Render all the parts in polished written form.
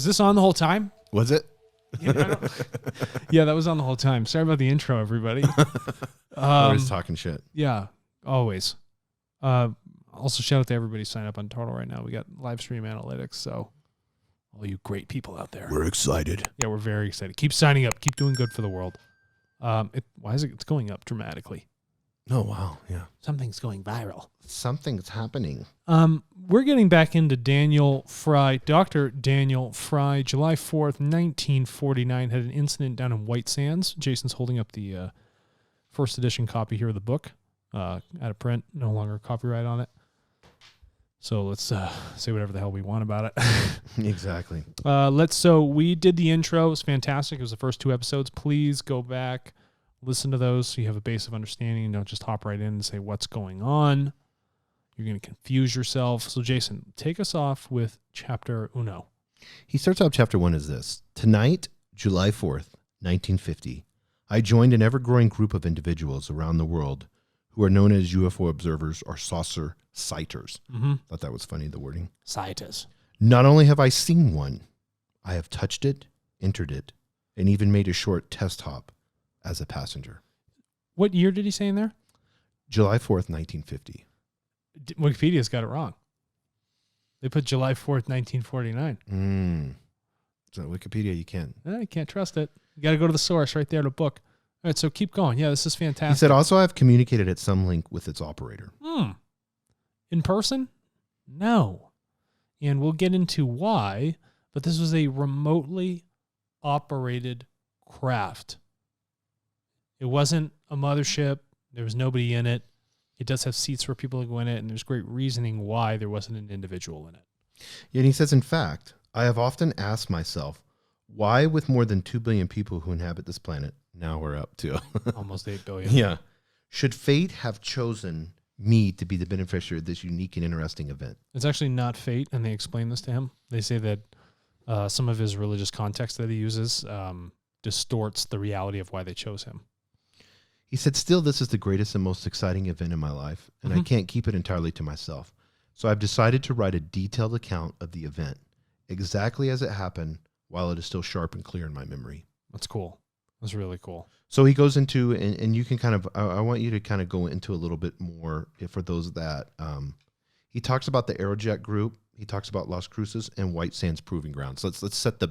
this on the whole time? Was it? Yeah, that was on the whole time. Sorry about the intro, everybody. Always talking shit. Yeah, always. Also, shout out to everybody sign up on Total right now. We got live stream analytics, so all you great people out there. We're excited. Yeah, we're very excited. Keep signing up. Keep doing good for the world. Why is it? It's going up dramatically. Oh, wow. Yeah. Something's going viral. Something's happening. We're getting back into Daniel Fry. Dr. Daniel Fry, July 4th, 1949, had an incident down in White Sands. Jason's holding up the first edition copy here of the book. Out of print, no longer copyright on it. So let's say whatever the hell we want about it. Exactly. So we did the intro. It was fantastic. It was the first 2 episodes. Please go back, listen to those so you have a base of understanding and don't just hop right in and say what's going on. You're going to confuse yourself. So Jason, take us off with chapter uno. He starts out chapter 1 as this. Tonight, July 4th, 1950, I joined an ever-growing group of individuals around the world who are known as UFO observers or saucer sighters. Thought that was funny, the wording. Sighters. Not only have I seen one, I have touched it, entered it, and even made a short test hop as a passenger. What year did he say in there? July 4th, 1950. Wikipedia's got it wrong. They put July 4th, 1949. So Wikipedia, you can't. You can't trust it. You got to go to the source right there, the book. All right, so keep going. Yeah, this is fantastic. He said, also, I've communicated at some length with its operator. In person? No. And we'll get into why, but this was a remotely operated craft. It wasn't a mothership. There was nobody in it. It does have seats where people go in it, and there's great reasoning why there wasn't an individual in it. Yeah, and he says, in fact, I have often asked myself, why with more than 2 billion people who inhabit this planet, now we're up to almost 8 billion. Yeah. Should fate have chosen me to be the beneficiary of this unique and interesting event? It's actually not fate, and they explain this to him. They say that some of his religious context that he uses distorts the reality of why they chose him. He said, still, this is the greatest and most exciting event in my life, and I can't keep it entirely to myself. So I've decided to write a detailed account of the event, exactly as it happened, while it is still sharp and clear in my memory. That's cool. That's really cool. So he goes into, and you can kind of, I want you to kind of go into a little bit more for those that, he talks about the Aerojet group, he talks about Las Cruces and White Sands Proving Grounds. So let's set the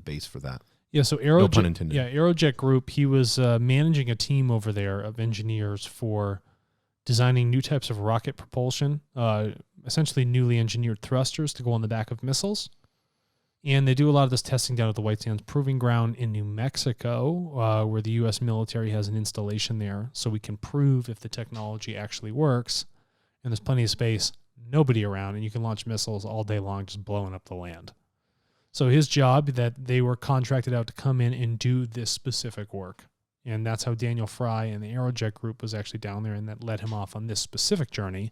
base for that. Yeah, so no pun intended. Aerojet Group, he was managing a team over there of engineers for designing new types of rocket propulsion, essentially newly engineered thrusters to go on the back of missiles. And they do a lot of this testing down at the White Sands Proving Ground in New Mexico, where the U.S. military has an installation there, so we can prove if the technology actually works. And there's plenty of space, nobody around, and you can launch missiles all day long just blowing up the land. So his job, that they were contracted out to come in and do this specific work. And that's how Daniel Fry and the Aerojet Group was actually down there, and that led him off on this specific journey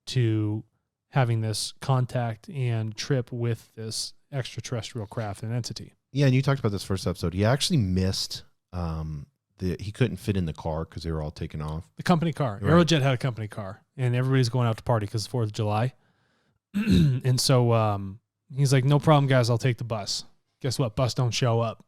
to having this contact and trip with this extraterrestrial craft and entity. Yeah, and you talked about this first episode. He actually missed, he couldn't fit in the car because they were all taken off. The company car. Right. Aerojet had a company car, and everybody's going out to party because it's 4th of July. And so he's like, no problem, guys, I'll take the bus. Guess what? Bus don't show up.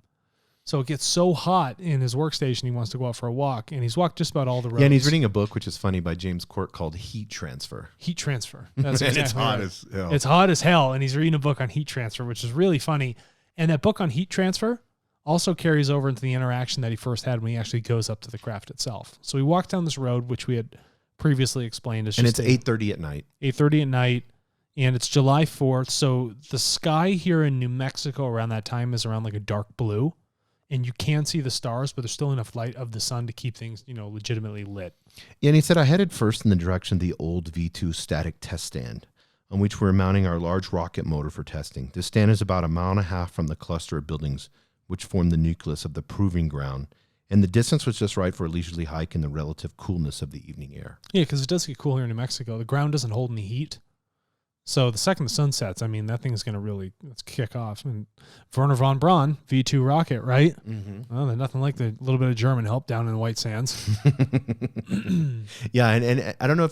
So it gets so hot in his workstation, he wants to go out for a walk, and he's walked just about all the roads. Yeah, and he's reading a book, which is funny, by James Court called Heat Transfer. Heat transfer. That's exactly It's hot right. as hell. It's hot as hell, and he's reading a book on heat transfer, which is really funny. And that book on heat transfer also carries over into the interaction that he first had when he actually goes up to the craft itself. So he walked down this road, which we had previously explained. And it's 8:30 at night. 8:30 at night, and it's July 4th. So the sky here in New Mexico around that time is around like a dark blue. And you can see the stars, but there's still enough light of the sun to keep things, legitimately lit. Yeah, and he said, I headed first in the direction of the old V2 static test stand, on which we're mounting our large rocket motor for testing. This stand is about 1.5 miles from the cluster of buildings which form the nucleus of the proving ground, and the distance was just right for a leisurely hike in the relative coolness of the evening air. Yeah, because it does get cool here in New Mexico. The ground doesn't hold any heat. So the second the sun sets, I mean, that thing's going to really kick off. And Werner von Braun, V2 rocket, right? Mm-hmm. Well, there's nothing like the little bit of German help down in the White Sands. Yeah, and I don't know if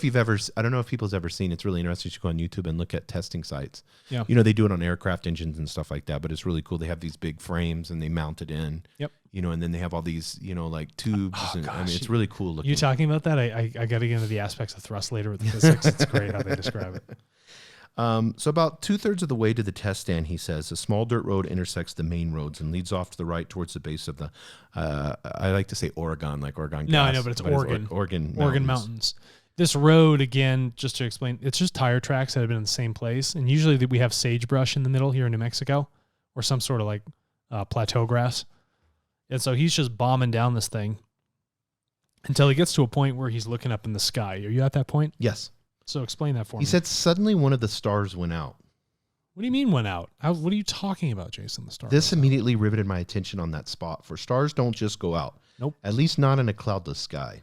people's ever seen. It's really interesting. You should go on YouTube and look at testing sites. Yeah, they do it on aircraft engines and stuff like that. But it's really cool. They have these big frames and they mount it in. Yep. And then they have all these, like tubes. Oh, and gosh. I mean, it's really cool looking. You talking about that? I got to get into the aspects of thrust later with the physics. It's great how they describe it. So about 2/3 of the way to the test stand, he says, a small dirt road intersects the main roads and leads off to the right towards the base of the, I like to say Oregon, like Oregon gas. No, I know, but it's Oregon. Oregon Mountains. This road, again, just to explain, it's just tire tracks that have been in the same place. And usually we have sagebrush in the middle here in New Mexico or some sort of like plateau grass. And so he's just bombing down this thing until he gets to a point where he's looking up in the sky. Are you at that point? Yes. So explain that for me. He said suddenly one of the stars went out. What do you mean went out? What are you talking about, Jason? The star. This immediately riveted my attention on that spot, for stars don't just go out. Nope. At least not in a cloudless sky.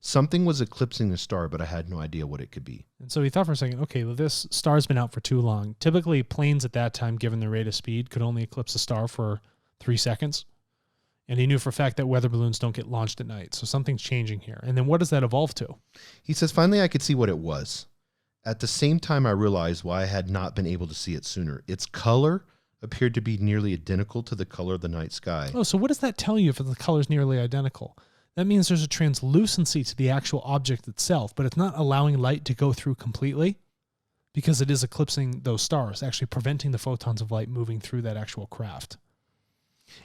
Something was eclipsing the star, but I had no idea what it could be. And so he thought for a second, okay, well, this star's been out for too long. Typically, planes at that time, given their rate of speed, could only eclipse a star for 3 seconds. And he knew for a fact that weather balloons don't get launched at night. So something's changing here. And then what does that evolve to? He says, finally, I could see what it was. At the same time, I realized why I had not been able to see it sooner. Its color appeared to be nearly identical to the color of the night sky. Oh, so what does that tell you if the color's nearly identical? That means there's a translucency to the actual object itself, but it's not allowing light to go through completely because it is eclipsing those stars, actually preventing the photons of light moving through that actual craft.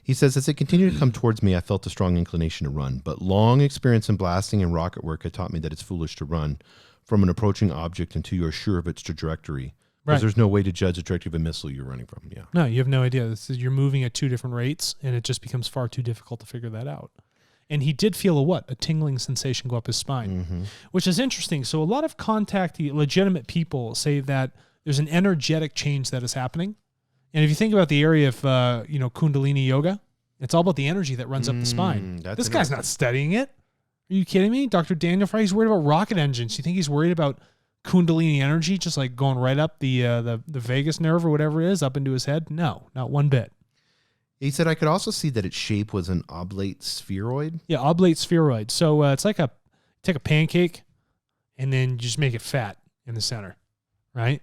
He says, as it continued to come towards me, I felt a strong inclination to run, but long experience in blasting and rocket work had taught me that it's foolish to run from an approaching object until you're sure of its trajectory. Because Right. there's no way to judge the trajectory of a missile you're running from. Yeah. No, you have no idea. You're moving at 2 different rates, and it just becomes far too difficult to figure that out. And he did feel a tingling sensation go up his spine, which is interesting. So a lot of legitimate people say that there's an energetic change that is happening. And if you think about the area of, Kundalini yoga, it's all about the energy that runs up the spine. This guy's not studying it. Are you kidding me? Dr. Daniel Fry, he's worried about rocket engines. You think he's worried about Kundalini energy just like going right up the vagus nerve or whatever it is up into his head? No, not one bit. He said, I could also see that its shape was an oblate spheroid. Yeah, oblate spheroid. So it's like take a pancake and then you just make it fat in the center, right?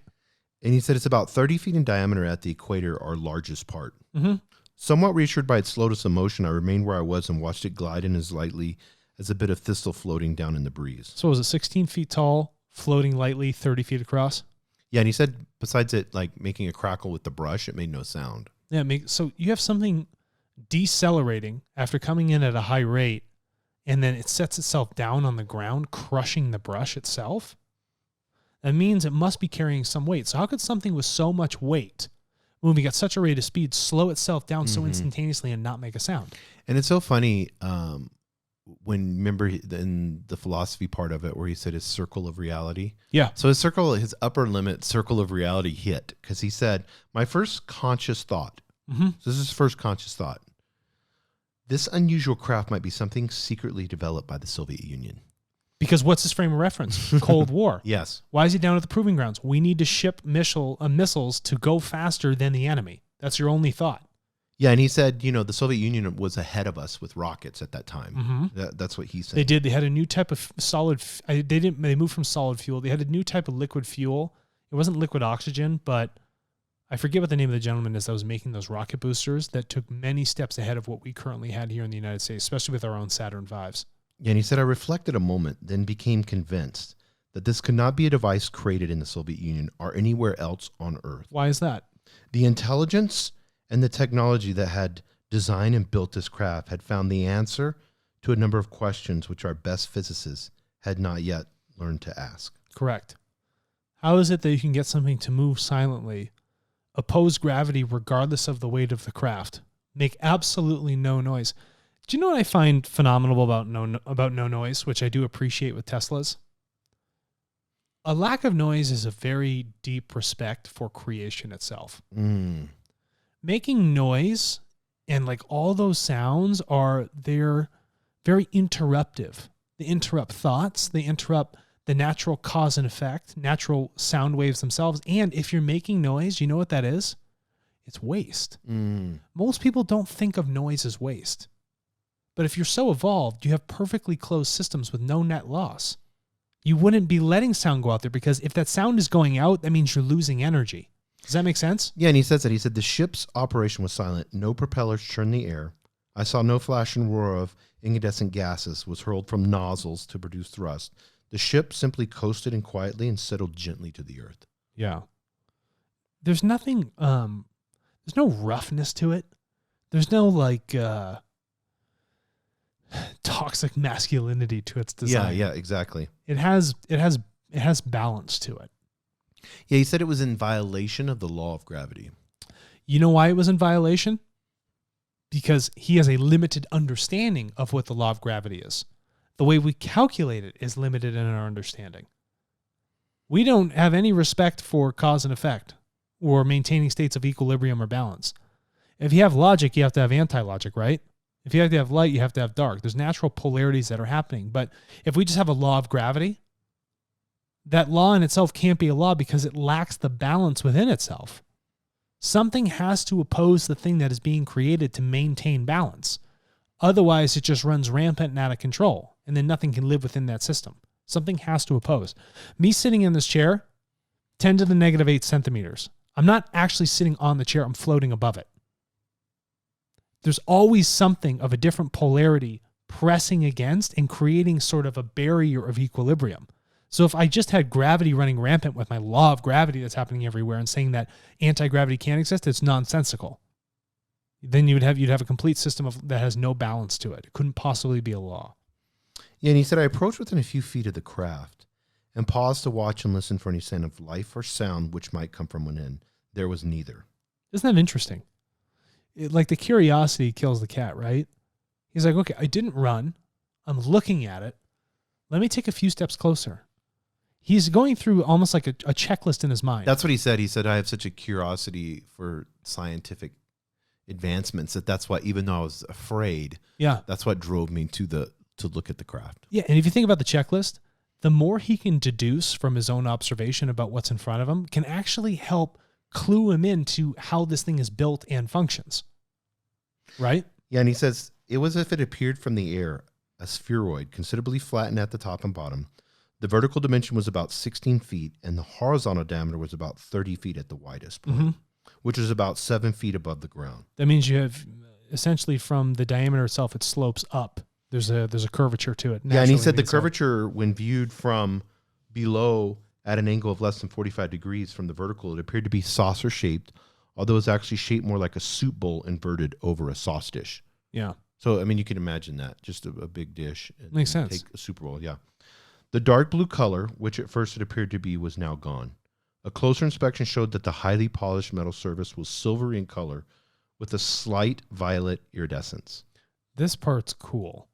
And he said it's about 30 feet in diameter at the equator, our largest part. Mm-hmm. Somewhat reassured by its slowness of motion, I remained where I was and watched it glide in as lightly as a bit of thistle floating down in the breeze. So was it 16 feet tall, floating lightly 30 feet across? Yeah, and he said besides it like making a crackle with the brush, it made no sound. Yeah, so you have something decelerating after coming in at a high rate, and then it sets itself down on the ground, crushing the brush itself. That means it must be carrying some weight. So how could something with so much weight, moving at such a rate of speed, slow itself down so instantaneously and not make a sound? And it's so funny remember in the philosophy part of it where he said his circle of reality. Yeah. So his upper limit circle of reality hit because he said, my first conscious thought, so this is his first conscious thought, this unusual craft might be something secretly developed by the Soviet Union. Because what's his frame of reference? Cold War. Yes. Why is he down at the proving grounds? We need to ship missiles to go faster than the enemy. That's your only thought. Yeah, and he said, the Soviet Union was ahead of us with rockets at that time. That's what he said. They did. They had a new type of solid. They moved from solid fuel. They had a new type of liquid fuel. It wasn't liquid oxygen, but I forget what the name of the gentleman is that was making those rocket boosters that took many steps ahead of what we currently had here in the United States, especially with our own Saturn V's. Yeah, and he said, I reflected a moment, then became convinced that this could not be a device created in the Soviet Union or anywhere else on Earth. Why is that? The intelligence and the technology that had designed and built this craft had found the answer to a number of questions which our best physicists had not yet learned to ask. Correct. How is it that you can get something to move silently, oppose gravity regardless of the weight of the craft, make absolutely no noise? Do you know what I find phenomenal about no noise, which I do appreciate with Teslas? A lack of noise is a very deep respect for creation itself. Making noise and like all those sounds they're very interruptive. They interrupt thoughts. They interrupt the natural cause and effect, natural sound waves themselves. And if you're making noise, you know what that is? It's waste. Most people don't think of noise as waste. But if you're so evolved, you have perfectly closed systems with no net loss. You wouldn't be letting sound go out there, because if that sound is going out, that means you're losing energy. Does that make sense? Yeah, and he says that. He said the ship's operation was silent. No propellers churned the air. I saw no flash and roar of incandescent gases was hurled from nozzles to produce thrust. The ship simply coasted in quietly and settled gently to the earth. Yeah. There's nothing, there's no roughness to it. There's no toxic masculinity to its design. Yeah, exactly. It has balance to it. Yeah, he said it was in violation of the law of gravity. You know why it was in violation? Because he has a limited understanding of what the law of gravity is. The way we calculate it is limited in our understanding. We don't have any respect for cause and effect or maintaining states of equilibrium or balance. If you have logic, you have to have anti-logic, right? If you have to have light, you have to have dark. There's natural polarities that are happening. But if we just have a law of gravity, that law in itself can't be a law because it lacks the balance within itself. Something has to oppose the thing that is being created to maintain balance. Otherwise, it just runs rampant and out of control, and then nothing can live within that system. Something has to oppose. Me sitting in this chair, 10 to the negative 8 centimeters. I'm not actually sitting on the chair. I'm floating above it. There's always something of a different polarity pressing against and creating sort of a barrier of equilibrium. So if I just had gravity running rampant with my law of gravity that's happening everywhere and saying that anti-gravity can't exist, it's nonsensical. Then you'd have a complete system that has no balance to it. It couldn't possibly be a law. Yeah, and he said, I approached within a few feet of the craft and paused to watch and listen for any sign of life or sound which might come from within. There was neither. Isn't that interesting? Like the curiosity kills the cat, right? He's like, okay, I didn't run. I'm looking at it. Let me take a few steps closer. He's going through almost like a checklist in his mind. That's what he said. He said, I have such a curiosity for scientific advancements that's why, even though I was afraid, that's what drove me to look at the craft. Yeah, and if you think about the checklist, the more he can deduce from his own observation about what's in front of him can actually help clue him into how this thing is built and functions. Right? Yeah, and he says, it was as if it appeared from the air, a spheroid, considerably flattened at the top and bottom. The vertical dimension was about 16 feet, and the horizontal diameter was about 30 feet at the widest point, which is about 7 feet above the ground. That means you have, essentially from the diameter itself, it slopes up. There's a curvature to it. Yeah, and he said the curvature, when viewed from below at an angle of less than 45 degrees from the vertical, it appeared to be saucer-shaped, although it's actually shaped more like a soup bowl inverted over a sauce dish. Yeah. So, I mean, you can imagine that. Just a big dish. Makes sense. Take a super bowl, yeah. The dark blue color, which at first it appeared to be, was now gone. A closer inspection showed that the highly polished metal surface was silvery in color with a slight violet iridescence. This part's cool.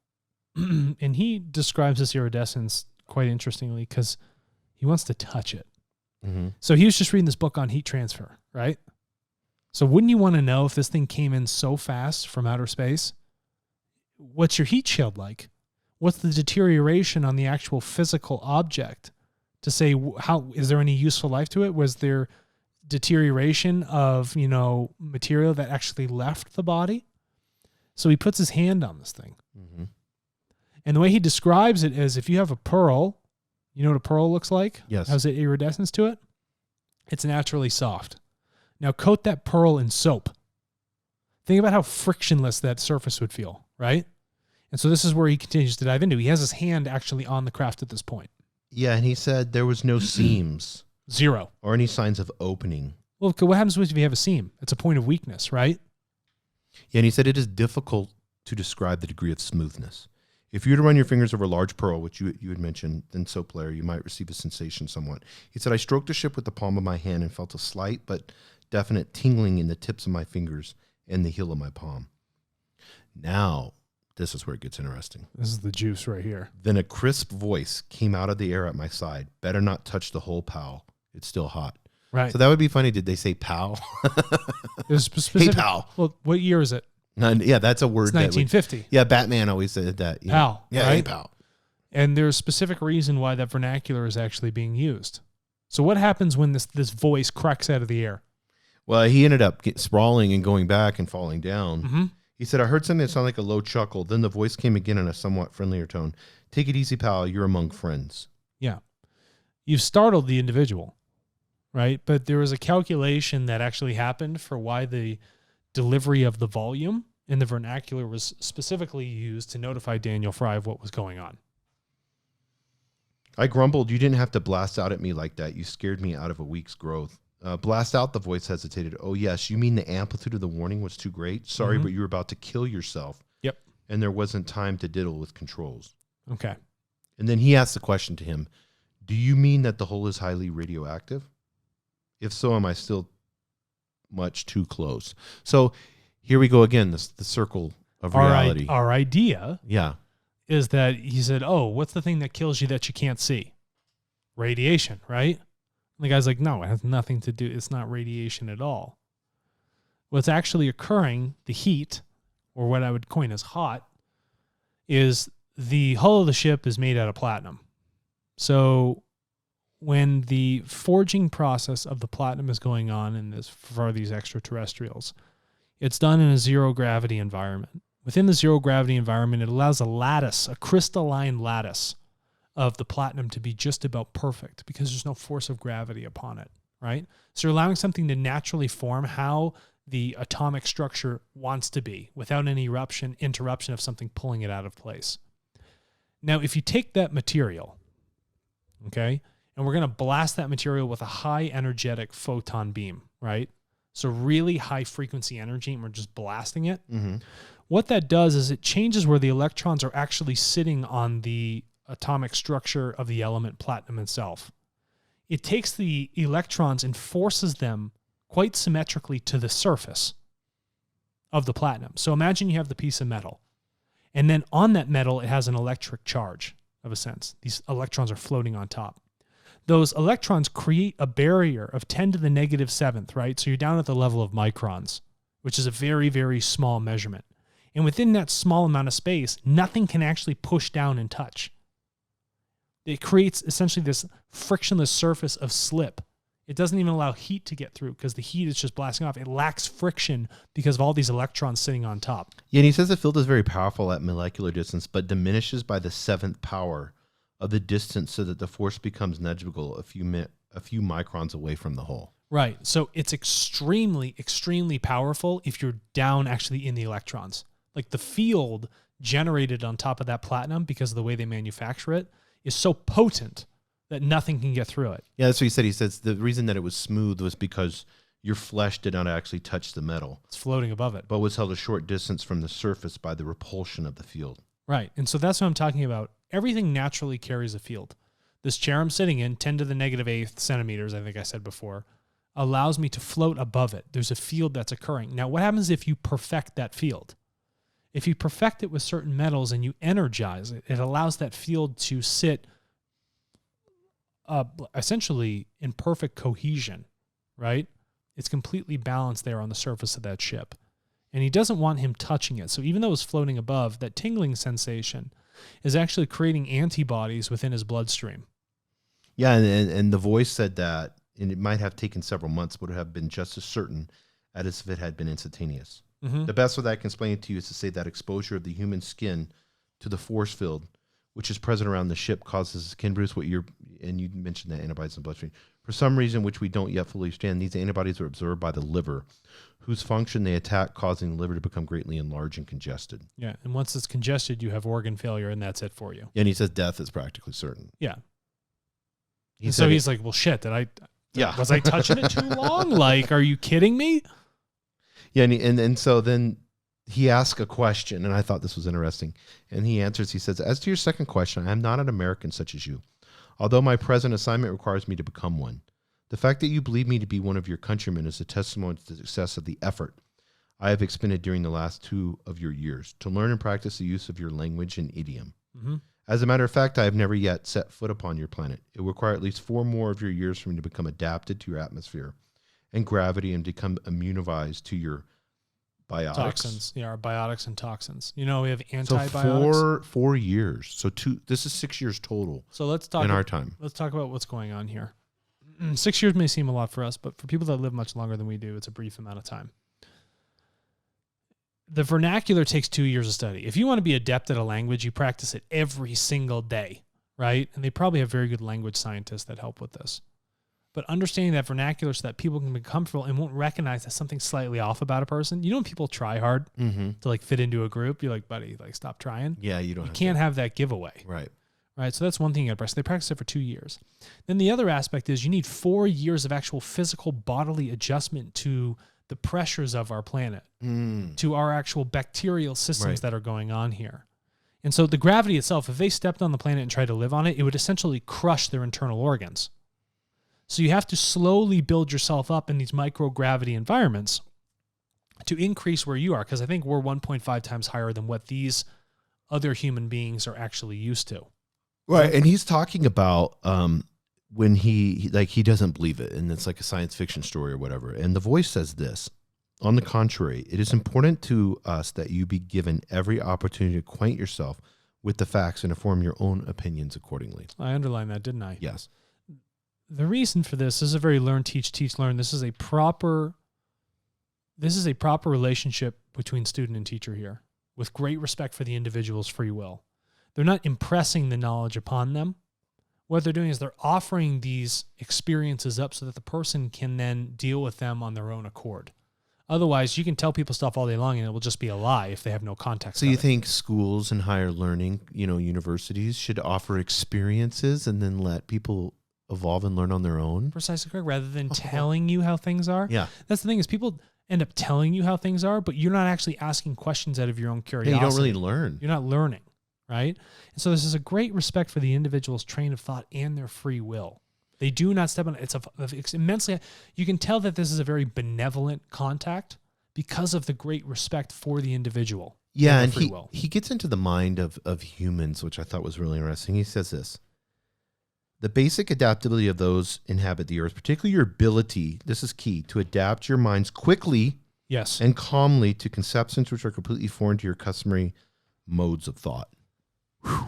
And he describes this iridescence quite interestingly because he wants to touch it. Mm-hmm. So he was just reading this book on heat transfer, right? So wouldn't you want to know if this thing came in so fast from outer space? What's your heat shield like? What's the deterioration on the actual physical object to say how is there any useful life to it? Was there deterioration of, material that actually left the body? So he puts his hand on this thing. Mm-hmm. And the way he describes it is if you have a pearl, you know what a pearl looks like? Yes. Has it iridescence to it? It's naturally soft. Now coat that pearl in soap. Think about how frictionless that surface would feel, right? And so this is where he continues to dive into. He has his hand actually on the craft at this point. Yeah, and he said there was no seams. Zero. Or any signs of opening. Well, what happens if you have a seam? It's a point of weakness, right? Yeah, and he said it is difficult to describe the degree of smoothness. If you were to run your fingers over a large pearl, which you had mentioned, then soap layer, you might receive a sensation somewhat. He said, I stroked the ship with the palm of my hand and felt a slight but definite tingling in the tips of my fingers and the heel of my palm. Now, this is where it gets interesting. This is the juice right here. Then a crisp voice came out of the air at my side. Better not touch the whole pal. It's still hot. Right. So that would be funny. Did they say pal? Hey, pal. Well, what year is it? Yeah, that's a word. It's 1950. Yeah, Batman always said that. Pal. Yeah, right? hey, pal. And there's a specific reason why that vernacular is actually being used. So what happens when this voice cracks out of the air? Well, he ended up sprawling and going back and falling down. Mm-hmm. He said, I heard something that sounded like a low chuckle. Then the voice came again in a somewhat friendlier tone. Take it easy, pal. You're among friends. Yeah. You've startled the individual, right? But there was a calculation that actually happened for why the delivery of the volume in the vernacular was specifically used to notify Daniel Fry of what was going on. I grumbled, you didn't have to blast out at me like that. You scared me out of a week's growth. Blast out, the voice hesitated. Oh, yes, you mean the amplitude of the warning was too great? Sorry, but you were about to kill yourself. Yep. And there wasn't time to diddle with controls. Okay. And then he asked the question to him, do you mean that the hull is highly radioactive? If so, am I still much too close? So here we go again, the circle of reality. Our idea Yeah. is that he said, oh, what's the thing that kills you that you can't see? Radiation, right? And the guy's like, no, it has nothing to do. It's not radiation at all. What's actually occurring, the heat, or what I would coin as hot, is the hull of the ship is made out of platinum. So when the forging process of the platinum is going on in this for these extraterrestrials, it's done in a zero gravity environment. Within the zero gravity environment, it allows a lattice, a crystalline lattice of the platinum to be just about perfect because there's no force of gravity upon it, right? So you're allowing something to naturally form how the atomic structure wants to be without any interruption of something pulling it out of place. Now, if you take that material, okay, and we're going to blast that material with a high energetic photon beam, right? So really high frequency energy, and we're just blasting it. Mm-hmm. What that does is it changes where the electrons are actually sitting on the atomic structure of the element platinum itself. It takes the electrons and forces them quite symmetrically to the surface of the platinum. So imagine you have the piece of metal, and then on that metal, it has an electric charge of a sense. These electrons are floating on top. Those electrons create a barrier of 10 to the negative seventh, right? So you're down at the level of microns, which is a very, very small measurement. And within that small amount of space, nothing can actually push down and touch. It creates essentially this frictionless surface of slip. It doesn't even allow heat to get through because the heat is just blasting off. It lacks friction because of all these electrons sitting on top. Yeah, and he says the field is very powerful at molecular distance, but diminishes by the seventh power of the distance so that the force becomes negligible a few microns away from the hull. Right. So it's extremely, extremely powerful if you're down actually in the electrons. Like the field generated on top of that platinum because of the way they manufacture it is so potent that nothing can get through it. Yeah, that's what he said. He says the reason that it was smooth was because your flesh did not actually touch the metal. It's floating above it. But was held a short distance from the surface by the repulsion of the field. Right. And so that's what I'm talking about. Everything naturally carries a field. This chair I'm sitting in, 10 to the negative eighth centimeters, I think I said before, allows me to float above it. There's a field that's occurring. Now, what happens if you perfect that field? If you perfect it with certain metals and you energize it, it allows that field to sit essentially in perfect cohesion, right? It's completely balanced there on the surface of that ship. And he doesn't want him touching it. So even though it's floating above, that tingling sensation is actually creating antibodies within his bloodstream. Yeah, and the voice said that, and it might have taken several months, but would have been just as certain as if it had been instantaneous. Mm-hmm. The best way that I can explain it to you is to say that exposure of the human skin to the force field, which is present around the ship, causes skin bruise. And you mentioned that antibodies in the bloodstream. For some reason, which we don't yet fully understand, these antibodies are absorbed by the liver, whose function they attack, causing the liver to become greatly enlarged and congested. Yeah, and once it's congested, you have organ failure, and that's it for you. And he says death is practically certain. Yeah. So he's like, well, shit, was I touching it too long? Like, are you kidding me? Yeah, and so then he asked a question, and I thought this was interesting. And he answers, he says, as to your second question, I am not an American such as you, although my present assignment requires me to become one. The fact that you believe me to be one of your countrymen is a testimony to the success of the effort I have expended during the last 2 of your years to learn and practice the use of your language and idiom. Mm-hmm. As a matter of fact, I have never yet set foot upon your planet. It will require at least 4 more of your years for me to become adapted to your atmosphere and gravity and become immunized to your biotics. Toxins. Yeah, our biotics and toxins. You know, we have So antibiotics. 4 years. So this is 6 years total So let's talk in our time. Let's talk about what's going on here. 6 years may seem a lot for us, but for people that live much longer than we do, it's a brief amount of time. The vernacular takes 2 years of study. If you want to be adept at a language, you practice it every single day, right? And they probably have very good language scientists that help with this. But understanding that vernacular so that people can be comfortable and won't recognize that something's slightly off about a person. You know when people try hard to like fit into a group, you're like, buddy, like stop trying. Yeah, you can't have that giveaway. Right. Right. So that's one thing you got to practice. They practice it for 2 years. Then the other aspect is you need 4 years of actual physical bodily adjustment to the pressures of our planet, to our actual bacterial systems that are going on here. And so the gravity itself, if they stepped on the planet and tried to live on it, it would essentially crush their internal organs. So you have to slowly build yourself up in these microgravity environments to increase where you are, because I think we're 1.5 times higher than what these other human beings are actually used to. Right, and he's talking about when he doesn't believe it, and it's like a science fiction story or whatever. And the voice says this: on the contrary, it is important to us that you be given every opportunity to acquaint yourself with the facts and to form your own opinions accordingly. I underlined that, didn't I? Yes. The reason for this is a very learn, teach, learn. This is a proper relationship between student and teacher here, with great respect for the individual's free will. They're not impressing the knowledge upon them. What they're doing is they're offering these experiences up so that the person can then deal with them on their own accord. Otherwise, you can tell people stuff all day long and it will just be a lie if they have no context. So you think schools and higher learning, universities should offer experiences and then let people evolve and learn on their own? Precisely correct. Rather than telling you how things are. Yeah. That's the thing, is people end up telling you how things are, but you're not actually asking questions out of your own curiosity. Yeah, you don't really learn. You're not learning, right? And so this is a great respect for the individual's train of thought and their free will. They do not step on it. It's immensely, you can tell that this is a very benevolent contact because of the great respect for the individual. Yeah, and he gets into the mind of humans, which I thought was really interesting. He says this: the basic adaptability of those inhabit the earth, particularly your ability, this is key, to adapt your minds quickly and calmly to conceptions which are completely foreign to your customary modes of thought.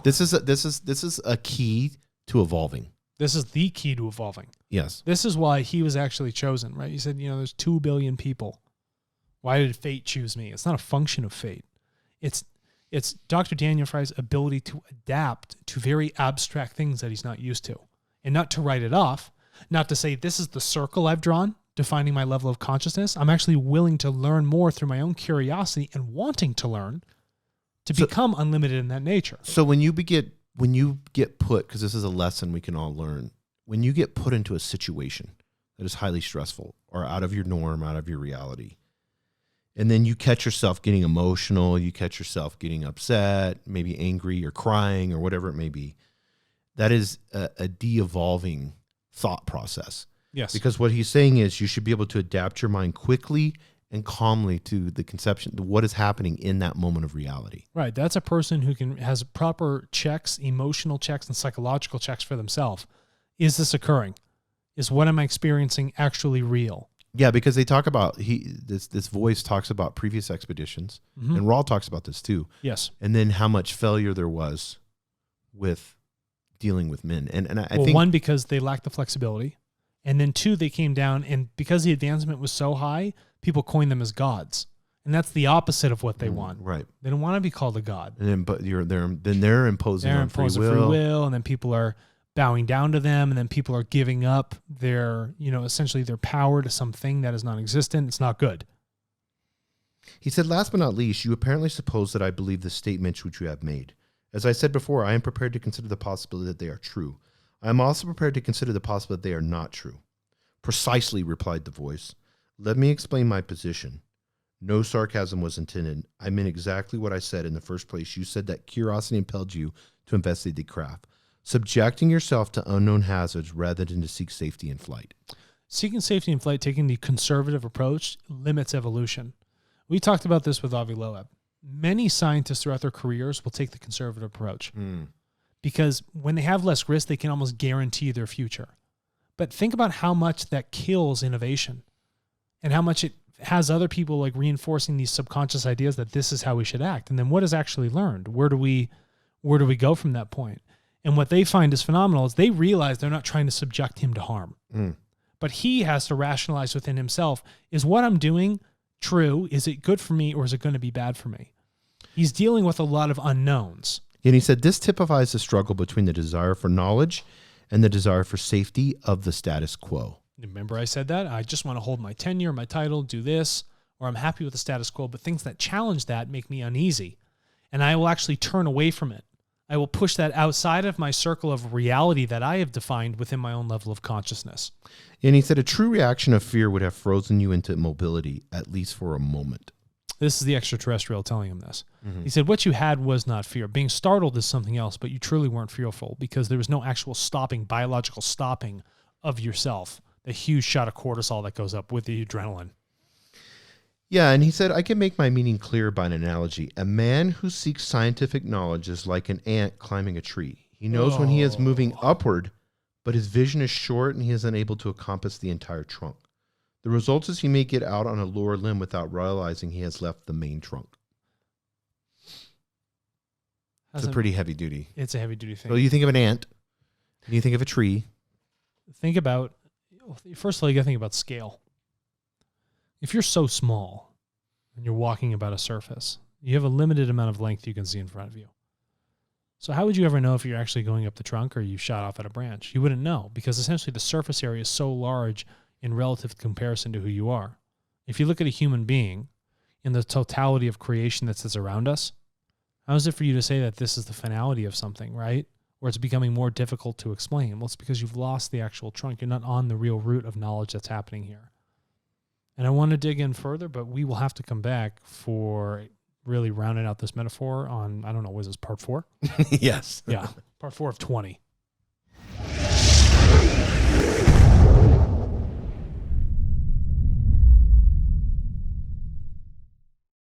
This is a key to evolving. This is the key to evolving. Yes. This is why he was actually chosen, right? He said, there's 2 billion people. Why did fate choose me? It's not a function of fate. It's Dr. Daniel Fry's ability to adapt to very abstract things that he's not used to, and not to write it off, not to say this is the circle I've drawn defining my level of consciousness. I'm actually willing to learn more through my own curiosity and wanting to learn to become unlimited in that nature. So when you get put, because this is a lesson we can all learn, when you get put into a situation that is highly stressful or out of your norm, out of your reality, and then you catch yourself getting emotional, you catch yourself getting upset, maybe angry or crying or whatever it may be, that is a de-evolving thought process. Yes. Because what he's saying is you should be able to adapt your mind quickly and calmly to the conception, to what is happening in that moment of reality. Right. That's a person who has proper checks, emotional checks and psychological checks for themselves. Is this occurring? Is what am I experiencing actually real? Yeah, because they talk about, this voice talks about previous expeditions, and Rolf talks about this too. Yes. And then how much failure there was with dealing with men. And I think, one, because they lacked the flexibility. And then 2, they came down, and because the advancement was so high, people coined them as gods. And that's the opposite of what they want. Right. They don't want to be called a god. And then they're imposing on free will. And then people are bowing down to them, and then people are giving up their, essentially their power to something that is non-existent. It's not good. He said, last but not least, you apparently suppose that I believe the statements which you have made. As I said before, I am prepared to consider the possibility that they are true. I am also prepared to consider the possibility that they are not true. Precisely, replied the voice. Let me explain my position. No sarcasm was intended. I meant exactly what I said in the first place. You said that curiosity impelled you to investigate the craft, subjecting yourself to unknown hazards rather than to seek safety in flight. Seeking safety in flight, taking the conservative approach, limits evolution. We talked about this with Avi Loeb. Many scientists throughout their careers will take the conservative approach because when they have less risk, they can almost guarantee their future. But think about how much that kills innovation and how much it has other people like reinforcing these subconscious ideas that this is how we should act. And then what is actually learned? Where do we go from that point? And what they find is phenomenal is they realize they're not trying to subject him to harm. But he has to rationalize within himself, is what I'm doing true? Is it good for me or is it going to be bad for me? He's dealing with a lot of unknowns. And he said this typifies the struggle between the desire for knowledge and the desire for safety of the status quo. Remember I said that? I just want to hold my tenure, my title, do this, or I'm happy with the status quo, but things that challenge that make me uneasy. And I will actually turn away from it. I will push that outside of my circle of reality that I have defined within my own level of consciousness. And he said a true reaction of fear would have frozen you into immobility, at least for a moment. This is the extraterrestrial telling him this. He said, what you had was not fear. Being startled is something else, but you truly weren't fearful because there was no actual biological stopping of yourself. The huge shot of cortisol that goes up with the adrenaline. Yeah, and he said, I can make my meaning clear by an analogy. A man who seeks scientific knowledge is like an ant climbing a tree. He knows when he is moving upward, but his vision is short and he is unable to encompass the entire trunk. The result is he may get out on a lower limb without realizing he has left the main trunk. It's a pretty heavy duty. It's a heavy duty thing. So you think of an ant, and you think of a tree. Think about, first of all, you got to think about scale. If you're so small and you're walking about a surface, you have a limited amount of length you can see in front of you. So how would you ever know if you're actually going up the trunk or you shot off at a branch? You wouldn't know because essentially the surface area is so large in relative comparison to who you are. If you look at a human being in the totality of creation that sits around us, how is it for you to say that this is the finality of something, right? Or it's becoming more difficult to explain? Well, it's because you've lost the actual trunk. You're not on the real root of knowledge that's happening here. And I want to dig in further, but we will have to come back for really rounding out this metaphor on, I don't know, was this part 4? Yes. Yeah, part 4 of 20.